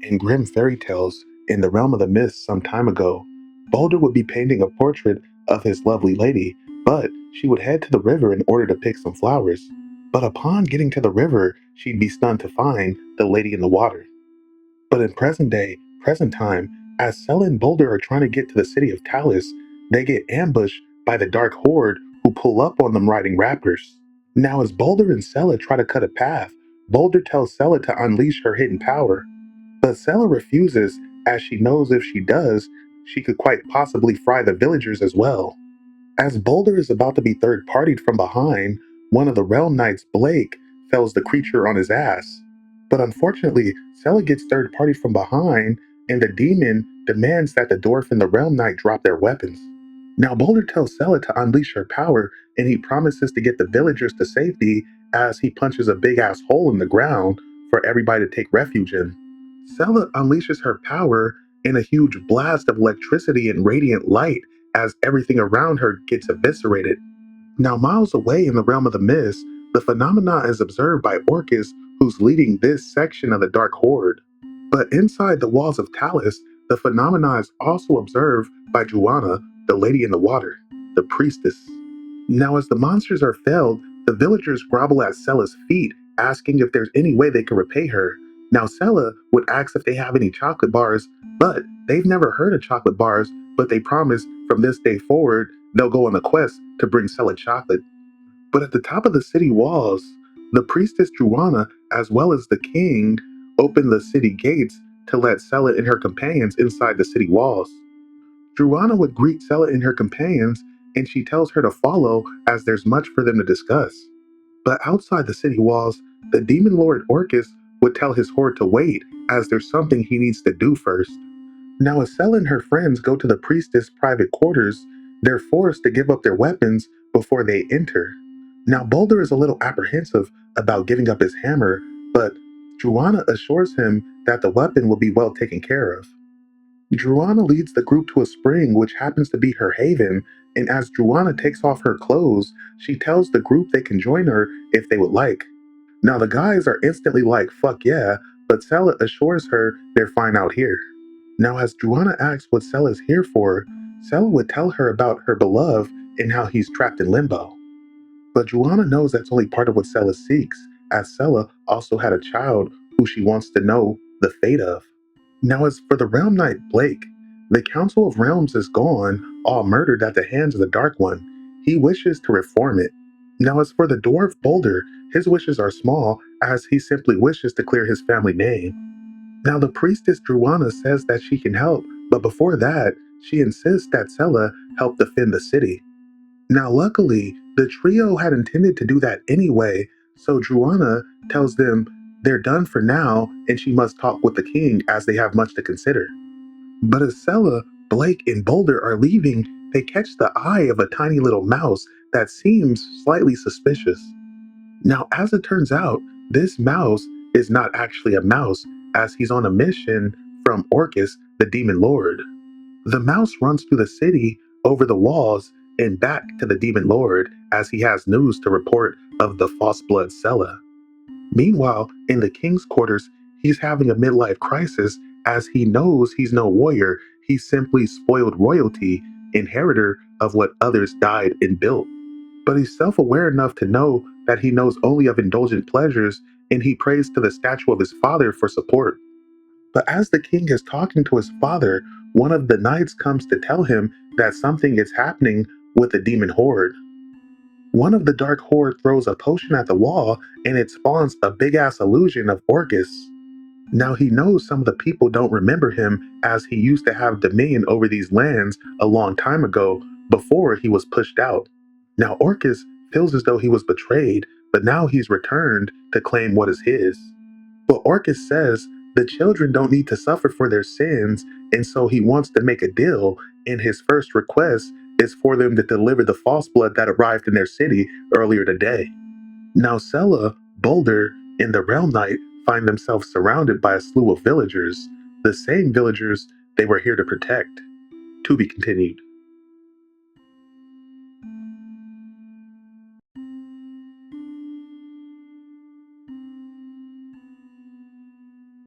In Grimm Fairy Tales, in the realm of the myths some time ago, Balder would be painting a portrait of his lovely lady, but she would head to the river in order to pick some flowers. But upon getting to the river, she'd be stunned to find the lady in the water. But in present day, present time, as Sela and Balder are trying to get to the city of Talis, they get ambushed by the Dark Horde who pull up on them riding raptors. Now, as Balder and Sela try to cut a path, Balder tells Sela to unleash her hidden power. But Sela refuses, as she knows if she does, she could quite possibly fry the villagers as well. As Boulder is about to be third-partied from behind, one of the realm knights, Blake, fells the creature on his ass. But unfortunately, Sela gets third-partied from behind, and the demon demands that the dwarf and the realm knight drop their weapons. Now Boulder tells Sela to unleash her power, and he promises to get the villagers to safety as he punches a big-ass hole in the ground for everybody to take refuge in. Sela unleashes her power in a huge blast of electricity and radiant light as everything around her gets eviscerated. Now, miles away in the realm of the mist, the phenomena is observed by Orcus, who's leading this section of the Dark Horde. But inside the walls of Talis, the phenomena is also observed by Joanna, the lady in the water, the priestess. Now, as the monsters are felled, the villagers grovel at Sela's feet, asking if there's any way they can repay her. Now, Sela would ask if they have any chocolate bars, but they've never heard of chocolate bars, but they promise from this day forward, they'll go on a quest to bring Sela chocolate. But at the top of the city walls, the priestess Joanna, as well as the king, open the city gates to let Sela and her companions inside the city walls. Joanna would greet Sela and her companions, and she tells her to follow as there's much for them to discuss. But outside the city walls, the demon lord Orcus would tell his horde to wait, as there's something he needs to do first. Now, as Sela and her friends go to the priestess' private quarters, they're forced to give up their weapons before they enter. Now, Boulder is a little apprehensive about giving up his hammer, but Joanna assures him that the weapon will be well taken care of. Joanna leads the group to a spring which happens to be her haven, and as Joanna takes off her clothes, she tells the group they can join her if they would like. Now the guys are instantly like, fuck yeah, but Sela assures her they're fine out here. Now as Joanna asks what Sela's here for, Sela would tell her about her beloved and how he's trapped in limbo. But Joanna knows that's only part of what Sela seeks, as Sela also had a child who she wants to know the fate of. Now, as for the Realm Knight Blake, the Council of Realms is gone, all murdered at the hands of the Dark One. He wishes to reform it. Now, as for the Dwarf Boulder, his wishes are small, as he simply wishes to clear his family name. Now, the priestess Joanna says that she can help, but before that, she insists that Sela help defend the city. Now, luckily, the trio had intended to do that anyway, so Joanna tells them they're done for now and she must talk with the king as they have much to consider. But as Sela, Blake, and Boulder are leaving, they catch the eye of a tiny little mouse that seems slightly suspicious. Now, as it turns out, this mouse is not actually a mouse, as he's on a mission from Orcus, the demon lord. The mouse runs through the city, over the walls, and back to the demon lord as he has news to report of the false blood Sela. Meanwhile, in the king's quarters, he's having a midlife crisis as he knows he's no warrior, he's simply spoiled royalty, inheritor of what others died and built. But he's self-aware enough to know that he knows only of indulgent pleasures, and he prays to the statue of his father for support. But as the king is talking to his father, one of the knights comes to tell him that something is happening with the demon horde. One of the dark horde throws a potion at the wall and it spawns a big ass illusion of Orcus. Now he knows some of the people don't remember him as he used to have dominion over these lands a long time ago before he was pushed out. Now Orcus feels as though he was betrayed, but now he's returned to claim what is his. But Orcus says the children don't need to suffer for their sins, and so he wants to make a deal, and his first request is for them to deliver the false blood that arrived in their city earlier today. Now Sela, Boulder, and the Realm Knight find themselves surrounded by a slew of villagers, the same villagers they were here to protect. To be continued.